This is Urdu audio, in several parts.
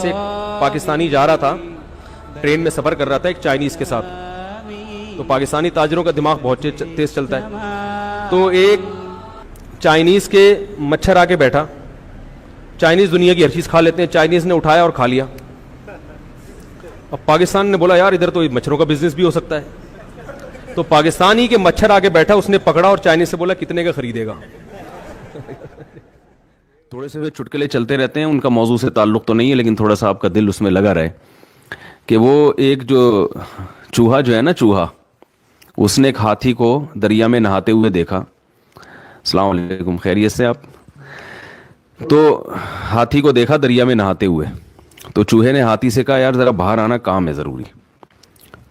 سے ایک پاکستانی جا رہا تھا, ٹرین میں سفر کر رہا تھا ایک چائنیز کے ساتھ. تو پاکستانی تاجروں کا دماغ بہت تیز چلتا ہے. تو ایک چائنیز کے مچھر آ کے بیٹھا. چائنیز دنیا کی ہر چیز کھا لیتے ہیں, چائنیز نے اٹھایا اور کھا لیا. اب پاکستان نے بولا یار ادھر تو مچھروں کا بزنس بھی ہو سکتا ہے. تو پاکستانی کے مچھر آ کے بیٹھا, اس نے پکڑا اور چائنیز سے بولا کتنے کا خریدے گا. تھوڑے سے چٹکلے چلتے رہتے ہیں, ان کا موضوع سے تعلق تو نہیں ہے لیکن تھوڑا سا آپ کا دل اس میں لگا رہے کہ وہ ایک جو چوہا جو ہے نا, چوہا, اس نے ایک ہاتھی کو دریا میں نہاتے ہوئے دیکھا. السلام علیکم, خیریت سے آپ؟ تو ہاتھی کو دیکھا دریا میں نہاتے ہوئے. تو چوہے نے ہاتھی سے کہا یار ذرا باہر آنا, کام ہے ضروری.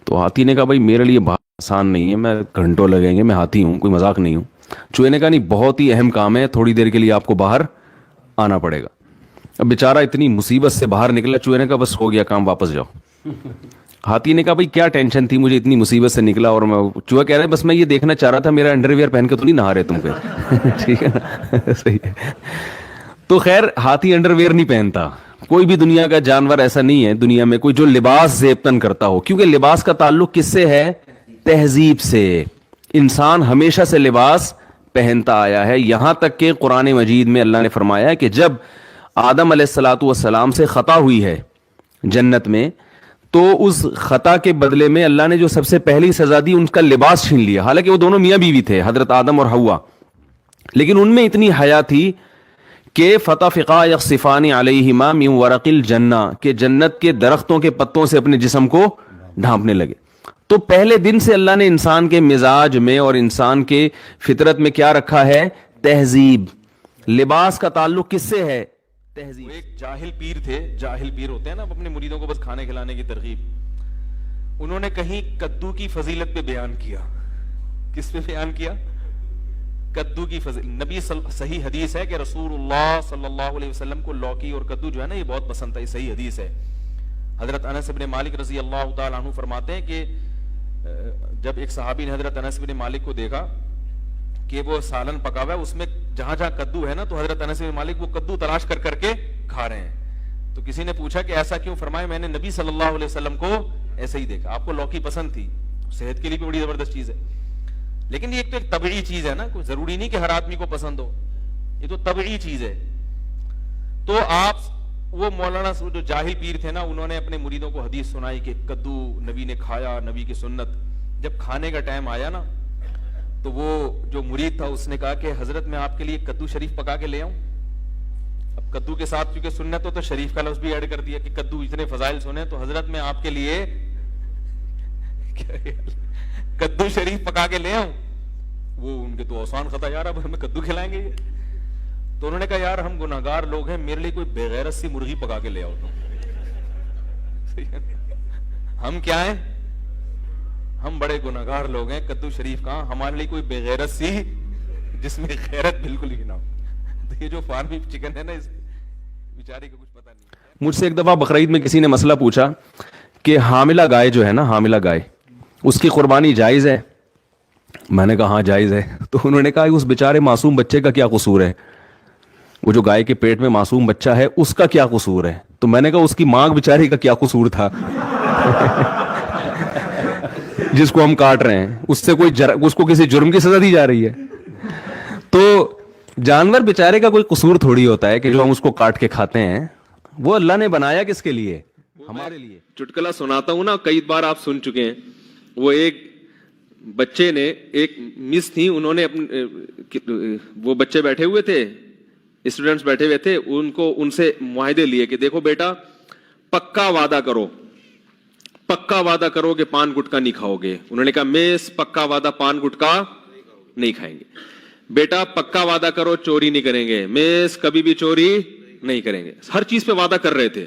تو ہاتھی نے کہا بھائی میرے لیے باہر آسان نہیں ہے, میں گھنٹوں لگیں گے, میں ہاتھی ہوں, کوئی مذاق نہیں ہوں. چوہے نے کہا نہیں بہت ہی اہم کام ہے, تھوڑی دیر کے لیے آپ کو باہر آنا پڑے گا. اب بیچارہ اتنی مصیبت سے باہر نکلا, چوہے نے کہا بس ہو گیا کام, واپس جاؤ. ہاتھی نے کہا بھائی کیا ٹینشن تھی, مجھے اتنی مصیبت سے نکلا. اور میں, چوہا کہہ رہا ہے بس میں یہ دیکھنا چاہ رہا تھا میرا انڈر ویئر پہن کے تو نہیں نہا رہے تم پہ. ٹھیک ہے نا, صحیح ہے. تو خیر ہاتھی انڈر ویئر نہیں پہنتا. کوئی بھی دنیا کا جانور ایسا نہیں ہے دنیا میں کوئی جو لباس زیبتن کرتا ہو, کیونکہ لباس کا تعلق کس سے ہے؟ تہذیب سے. انسان ہمیشہ سے لباس پہنتا آیا ہے, یہاں تک کہ قرآن مجید میں اللہ نے فرمایا ہے کہ جب آدم علیہ الصلوۃ والسلام سے خطا ہوئی ہے جنت میں, تو اس خطا کے بدلے میں اللہ نے جو سب سے پہلی سزا دی ان کا لباس چھین لیا. حالانکہ وہ دونوں میاں بیوی تھے, حضرت آدم اور حوا, لیکن ان میں اتنی حیا تھی کہ فتفقا یخصفان علیہما من ورق الجنہ, کہ جنت کے درختوں کے پتوں سے اپنے جسم کو ڈھانپنے لگے. تو پہلے دن سے اللہ نے انسان کے مزاج میں اور انسان کے فطرت میں کیا رکھا ہے؟ تہذیب. لباس کا تعلق کس سے ہے؟ تہذیب. ایک جاہل پیر تھے, جاہل پیر ہوتے ہیں نا اپنے مریدوں کو بس کھانے کھلانے کی ترغیب. انہوں نے کہیں کدو کی فضیلت پہ بیان کیا. کس پہ بیان کیا؟ کدو کی فضیلت. نبی صحیح حدیث ہے کہ رسول اللہ صلی اللہ علیہ وسلم کو لوکی اور کدو جو ہے نا یہ بہت پسند تھا, یہ صحیح حدیث ہے. حضرت انس بن مالک رضی اللہ تعالی عنہ فرماتے ہیں کہ جب ایک صحابی نے حضرت انس بن مالک کو دیکھا کہ وہ سالن پکا ہوا ہے, اس میں جہاں جہاں کدو ہے نا, تو حضرت انس بن مالک وہ کدو تلاش کر کر کے کھا رہے ہیں. تو کسی نے پوچھا کہ ایسا کیوں؟ فرمایا میں نے نبی صلی اللہ علیہ وسلم کو ایسے ہی دیکھا. آپ کو لوکی پسند تھی, صحت کے لیے بھی بڑی زبردست چیز ہے, لیکن یہ ایک تو ایک طبعی چیز ہے نا, کوئی ضروری نہیں کہ ہر آدمی کو پسند ہو, یہ تو طبعی چیز ہے. تو آپ وہ مولانا جو جاہل پیر تھے نا, انہوں نے اپنے مریدوں کو حدیث سنائی کہ کدو نبی نے کھایا, نبی کی سنت. جب کھانے کا ٹائم آیا نا, تو وہ جو مرید تھا اس نے کہا کہ حضرت میں آپ کے لیے کدو شریف پکا کے لے آؤں. اب کدو کے ساتھ کیونکہ سنت ہو تو شریف کا لفظ بھی ایڈ کر دیا کہ کدو اتنے فضائل سنے, تو حضرت میں آپ کے لیے کدو شریف پکا کے لے آؤں. وہ ان کے تو آسان خطا, یار اب ہمیں کدو کھلائیں گے. تو انہوں نے کہا یار ہم گناہگار لوگ ہیں, میرے لیے کوئی بغیرت سی مرغی پکا کے لے آؤ. ہم کیا ہیں؟ ہم بڑے گناہگار لوگ ہیں, کدو شریف کہاں, ہمارے لیے کوئی بغیرت سی جس میں غیرت بالکل ہی نہ ہو. تو یہ جو فارمی چکن ہے نا, اس بیچارے کو کچھ پتہ نہیں. مجھ سے ایک دفعہ بقرعید میں کسی نے مسئلہ پوچھا کہ حاملہ گائے جو ہے نا, حاملہ گائے, اس کی قربانی جائز ہے؟ میں نے کہا ہاں جائز ہے. تو انہوں نے کہا اس بیچارے معصوم بچے کا کیا قصور ہے؟ وہ جو گائے کے پیٹ میں معصوم بچہ ہے اس کا کیا قصور ہے؟ تو میں نے کہا اس کی ماں بیچاری کا کیا قصور تھا جس کو ہم کاٹ رہے ہیں, اس سے اس کو کسی جرم کی سزا دی جا رہی ہے. تو جانور بیچارے کا کوئی قصور تھوڑی ہوتا ہے کہ جو ہم اس کو کاٹ کے کھاتے ہیں. وہ اللہ نے بنایا کس کے لیے؟ ہمارے لیے. چٹکلا سناتا ہوں نا, کئی بار آپ سن چکے ہیں. وہ ایک بچے نے, ایک مس تھی, انہوں نے وہ بچے بیٹھے ہوئے تھے, اسٹوڈنٹس بیٹھے ہوئے تھے, ان سے معاہدے لیے کہ دیکھو بیٹا پکا وعدہ کرو, پکا وعدہ کرو کہ پان گٹکا نہیں کھاؤ گے. انہوں نے کہا میس پکا وعدہ پان گٹکا نہیں کھائیں گے. بیٹا پکا وعدہ کرو چوری نہیں کریں گے. میس کبھی بھی چوری نہیں کریں گے. ہر چیز پہ وعدہ کر رہے تھے,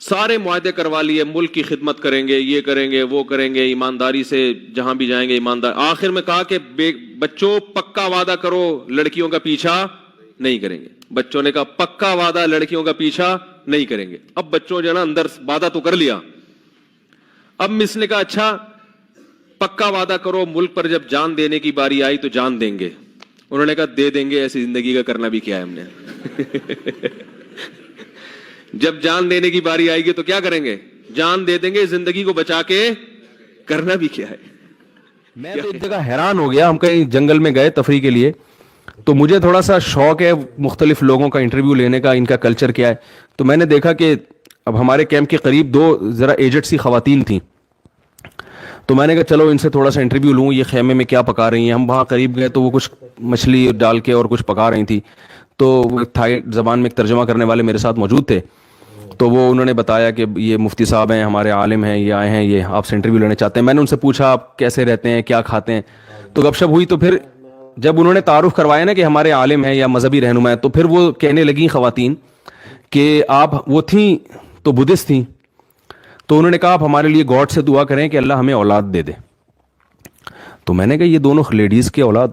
سارے معاہدے کروا لیے, ملک کی خدمت کریں گے, یہ کریں گے, وہ کریں گے, ایمانداری سے جہاں بھی جائیں گے ایماندار. آخر میں کہا کہ بچوں پکا وعدہ کرو لڑکیوں کا پیچھا نہیں کریں گے. بچوں نے کہا پکا وعدہ لڑکیوں کا پیچھا نہیں کریں گے. اب بچوں جو ہے نا اندر وعدہ تو کر لیا. اب مس نے کہا اچھا پکا وعدہ کرو ملک پر جب جان دینے کی باری آئی تو جان دیں گے. انہوں نے کہا دے دیں گے, ایسی زندگی کا کرنا بھی کیا ہے ہم نے. جب جان دینے کی باری آئے گی تو کیا کریں گے؟ جان دے دیں گے. زندگی کو بچا کے کرنا بھی کیا ہے؟ میں تو ایک جگہ حیران ہو گیا. ہم کہیں جنگل میں گئے تفریح کے لیے, تو مجھے تھوڑا سا شوق ہے مختلف لوگوں کا انٹرویو لینے کا, ان کا کلچر کیا ہے. تو میں نے دیکھا کہ اب ہمارے کیمپ کے قریب 2 ذرا ایجڈ سی خواتین تھیں. تو میں نے کہا چلو ان سے تھوڑا سا انٹرویو لوں, یہ خیمے میں کیا پکا رہی ہیں. ہم وہاں قریب گئے تو وہ کچھ مچھلی ڈال کے اور کچھ پکا رہی تھیں. تو تھائی زبان میں ایک ترجمہ کرنے والے میرے ساتھ موجود تھے. تو وہ انہوں نے بتایا کہ یہ مفتی صاحب ہیں, ہمارے عالم ہیں, یہ آئے ہیں, یہ آپ سے انٹرویو لینا چاہتے ہیں. میں نے ان سے پوچھا آپ کیسے رہتے ہیں, کیا کھاتے ہیں. تو گپ شپ ہوئی. تو پھر جب انہوں نے تعارف کروایا نا کہ ہمارے عالم ہیں یا مذہبی رہنما ہیں, تو پھر وہ کہنے لگیں خواتین کہ آپ, وہ تھیں تو بدھسٹ تھیں, تو انہوں نے کہا آپ ہمارے لیے گاڈ سے دعا کریں کہ اللہ ہمیں اولاد دے دے. تو میں نے کہا یہ دونوں لیڈیز کے اولاد,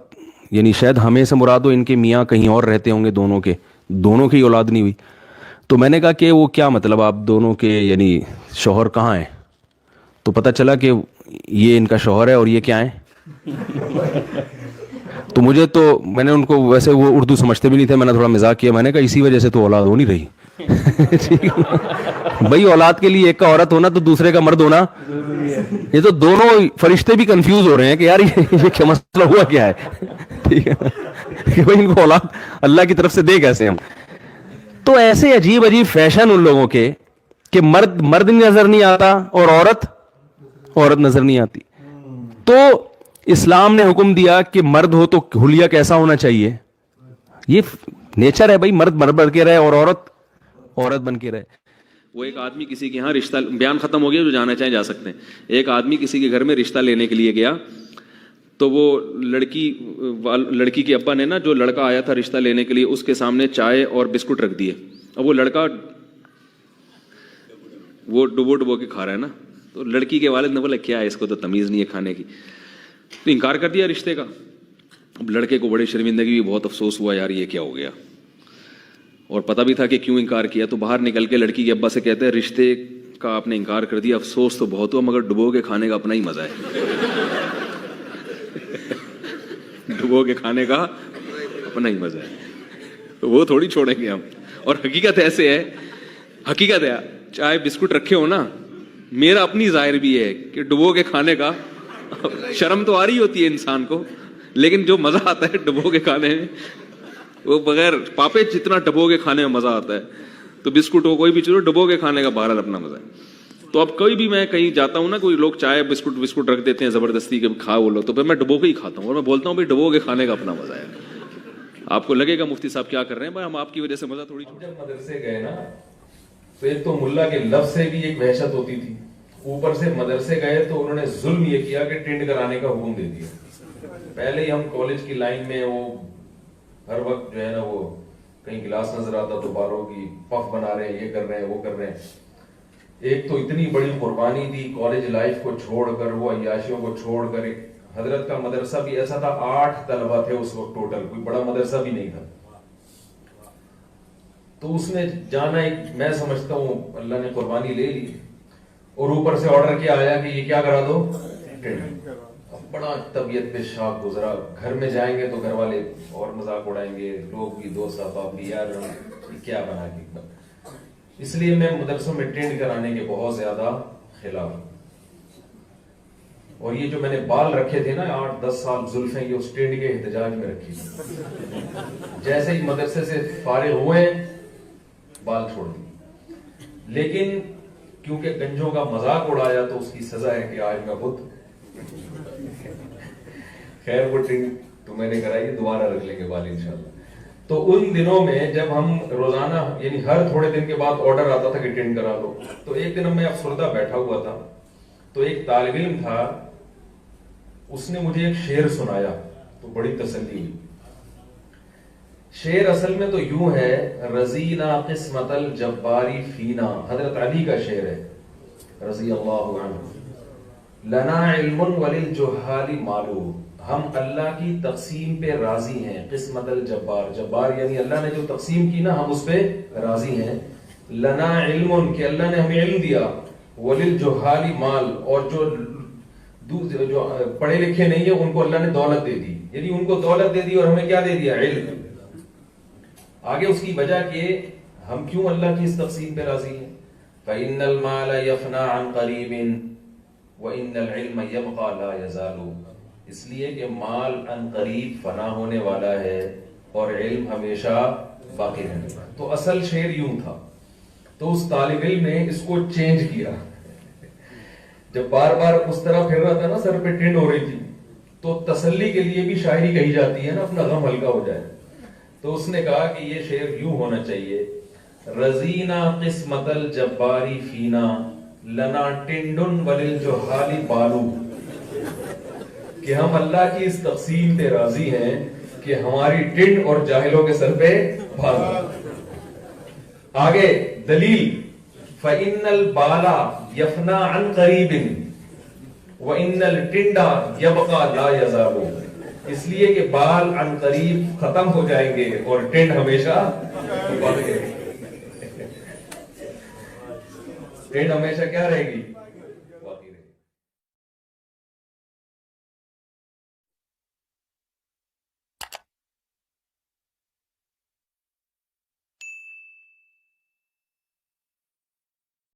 یعنی شاید ہمیں سے مراد ہو ان کے میاں کہیں اور رہتے ہوں گے, دونوں کی اولاد نہیں ہوئی. تو میں نے کہا کہ وہ کیا مطلب آپ دونوں کے, یعنی شوہر کہاں ہیں؟ تو پتہ چلا کہ یہ ان کا شوہر ہے اور یہ کیا ہیں. تو مجھے تو, میں نے ان کو, ویسے وہ اردو سمجھتے بھی نہیں تھے, میں نے تھوڑا مزاق کیا. میں نے کہا اسی وجہ سے تو اولاد ہو نہیں رہی. بھائی اولاد کے لیے ایک کا عورت ہونا تو دوسرے کا مرد ہونا, یہ تو دونوں فرشتے بھی کنفیوز ہو رہے ہیں کہ یار یہ کیا مسئلہ ہوا کیا ہے. ٹھیک ہے کہ بھائی ان کو اولاد اللہ کی طرف سے دے کیسے ہم. تو ایسے عجیب عجیب فیشن ان لوگوں کے کہ مرد نظر نہیں آتا اور عورت نظر نہیں آتی. تو اسلام نے حکم دیا کہ مرد ہو تو حلیہ کیسا ہونا چاہیے, یہ نیچر ہے بھائی, مرد بن کے رہے اور عورت بن کے رہے. وہ ایک آدمی کسی کے یہاں رشتہ, بیان ختم ہو گیا, جو جانا چاہیں جا سکتے ہیں. ایک آدمی کسی کے گھر میں رشتہ لینے کے لیے گیا, تو وہ لڑکی کے ابا نے نا, جو لڑکا آیا تھا رشتہ لینے کے لیے, اس کے سامنے چائے اور بسکٹ رکھ دیے. اب وہ لڑکا وہ ڈبو کے کھا رہا ہے نا. تو لڑکی کے والد نے بولا کیا ہے, اس کو تو تمیز نہیں ہے کھانے کی. تو انکار کر دیا رشتے کا. اب لڑکے کو بڑی شرمندگی بھی, بہت افسوس ہوا یار یہ کیا ہو گیا, اور پتہ بھی تھا کہ کیوں انکار کیا. تو باہر نکل کے لڑکی کے ابا سے کہتے ہیں رشتے کا آپ نے انکار کر دیا, افسوس تو بہت ہوا, مگر ڈبو کے کھانے کا اپنا ہی مزہ ہے. ڈبو کے کھانے کا اپنا ہی مزہ ہے, تو وہ تھوڑی چھوڑیں گے ہم. اور حقیقت ایسے ہے, حقیقت ہے, چائے بسکٹ رکھے ہو نا, میرا اپنی ظاہر بھی ہے کہ ڈبو کے کھانے کا شرم تو آ رہی ہوتی ہے انسان کو, لیکن جو مزہ آتا ہے ڈبو کے کھانے میں, وہ بغیر پاپے جتنا ڈبو کے کھانے میں مزہ آتا ہے. تو بسکٹ ہو کوئی بھی چیز ہو, ڈبو کے کھانے کا بہرحال اپنا مزہ ہے. تو اب کوئی بھی, میں کہیں جاتا ہوں نا, کوئی لوگ چائے بسکٹ رکھ دیتے ہیں زبردستی کے کھا وہ لو, تو پھر میں ڈبو کے ہی کھاتا ہوں, اور میں بولتا ہوں بھائی ڈبو کے کھانے کا اپنا مزہ ہے. آپ کو لگے گا مفتی صاحب کیا کر رہے ہیں, بھائی ہم آپ کی وجہ سے مزہ تھوڑی. جب مدرسے گئے نا, تو ایک تو ملا کے لفظ سے بھی ایک وحشت ہوتی تھی, اوپر سے مدرسے گئے تو انہوں نے ظلم یہ کیا کہ ٹینڈ کرانے کا حکم دے دیا. پہلے ہی ہم کالج کی لائن میں, وہ ہر وقت جو ہے نا, وہ کہیں گلاس نظر آتا تو بالوں کی پف بنا رہے ہیں, یہ کر رہے ہیں, وہ کر رہے ہیں. ایک تو اتنی بڑی قربانی دی کالج لائف کو چھوڑ کر, وہ عیاشیوں کو چھوڑ کر. ایک حضرت کا مدرسہ بھی ایسا تھا, 8 طلبہ تھے اس وقت ٹوٹل, کوئی بڑا مدرسہ بھی نہیں تھا. تو اس نے جانا, ایک میں سمجھتا ہوں اللہ نے قربانی لے لی, اور اوپر سے آرڈر کیا آیا کہ یہ کیا کرا دو, بڑا طبیعت پہ شاک گزرا. گھر میں جائیں گے تو گھر والے اور مذاق اڑائیں گے, لوگ بھی, دوست احباب بھی, یار کیا بنا کے. اس لیے میں مدرسوں میں ٹینڈ کرانے کے بہت زیادہ خلاف ہوں. اور یہ جو میں نے بال رکھے تھے نا 8-10 سال زلفیں, یہ اس ٹینڈ کے احتجاج میں رکھی تھی. جیسے ہی مدرسے سے فارغ ہوئے بال چھوڑ دی. لیکن کیونکہ گنجوں کا مذاق اڑایا تو اس کی سزا ہے کہ آج کا بت. خیر وہ ٹینڈ تو میں نے کرائی, دوبارہ رکھ لیں گے بال انشاءاللہ. تو ان دنوں میں جب ہم روزانہ, یعنی ہر تھوڑے دن کے بعد آرڈر آتا تھا کہ ٹینڈ کرا لو, تو ایک دن میں افسردہ بیٹھا ہوا تھا, تو ایک طالب علم تھا, اس نے مجھے ایک شعر سنایا, تو بڑی تسلی ہوئی. شعر اصل میں تو یوں ہے, رضینا قسمت الجباری فینا, حضرت علی کا شعر ہے رضی اللہ عنہ. لنا علم وللجہال معلوم, ہم اللہ کی تقسیم پہ راضی ہیں. قسمت الجبار, جبار یعنی اللہ نے جو تقسیم کی نا, ہم اس پہ راضی ہیں. لنا علم, کہ اللہ نے ہمیں علم دیا. وللجہال مال, اور جو پڑھے لکھے نہیں ہیں ان کو اللہ نے دولت دے دی, یعنی ان کو دولت دے دی اور ہمیں کیا دے دیا, علم. آگے اس کی وجہ کہ ہم کیوں اللہ کی اس تقسیم پہ راضی ہیں؟ فَإِنَّ الْمَالَ يَفْنَى عَنْ قَرِيبٍ وَإِنَّ الْعِلْمَ يَبْقَى لَا يَزَالُ، اس لیے کہ مال ان قریب فنا ہونے والا ہے اور علم ہمیشہ باقی رہنے والا ہے۔ تو اصل شعر یوں تھا، تو اس طالب علم نے اس کو چینج کیا، جب بار بار اس طرح پھر رہا تھا نا، سر پہ ٹنڈ ہو رہی تھی، تو تسلی کے لیے بھی شاعری کہی جاتی ہے نا، اپنا غم ہلکا ہو جائے، تو اس نے کہا کہ یہ شعر یوں ہونا چاہیے، رضینا قسمت الجباری فینا لنا ٹنڈن وللجہال بالو، کہ ہم اللہ کی اس تقسیم پہ راضی ہیں کہ ہماری ٹنڈ اور جاہلوں کے سر پہ بال۔ آگے دلیل، فَإِنَّ الْبَالَ يَفْنَى عَنْ قَرِيبٍ وَإِنَّ الْٹِنْڈَ يَبْقَى لَا يَزَالُ، اس لیے کہ بال عن قریب ختم ہو جائیں گے اور ٹنڈ ہمیشہ بڑھ گئے، ٹنڈ ہمیشہ کیا رہے گی؟